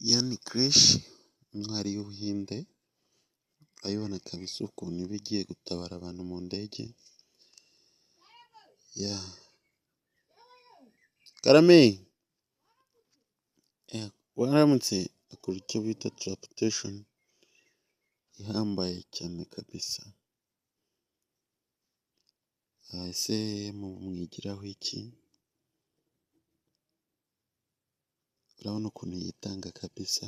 Yani creche intwari y'Ubuhinde, urabibona kabisa ukuntu iba igiye gutabara abantu mu ndege. Karame waramutse, akora icyo bita transportation ihambaye cyane kabisa. Ese mwigiraho iki? Urabona ukuntu yitanga kabisa,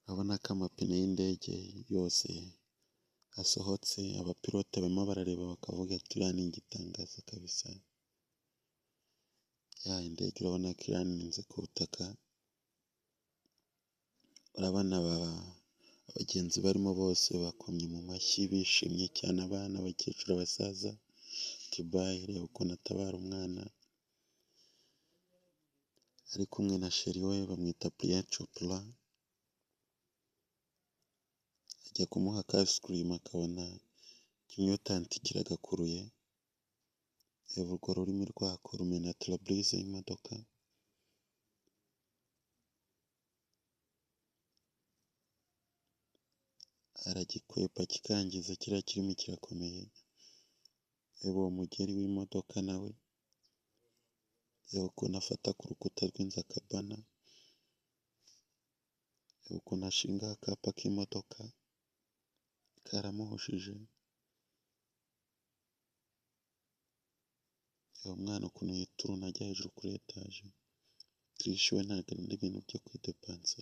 urabona ko amapine y'indege yose asohotse, abapilote barimo barareba bakavuga ati uriya ni igitangaza kabisa. Indege urabona ko iraninze ku butaka, urabona abagenzi barimo bose bakomye mu mashyi bishimye cyane, abana, abakecuru, abasaza. Dubai, reba ukuntu atabara umwana, ari kumwe na sheri we bamwita Priyanka Chopra, ajya kumuha ka ice cream akabona ikinyotante kiragakuruye, reba urwo rurimi rwako rumena paraburize y'imodoka. Aragikwepa kikangiza, kiriya kirimi kirakomeye. Reba uwo mugeri w'imodoka nawe, reba ukuntu afata ku rukuta rw'inzu akabana, reba ukuntu ashinga akapa k'imodoka karamuhushije. Reba umwana ukuntu yituruna ajya hejuru kuri etaje. Krish we ntabwo ari ibintu byo kwidepansa.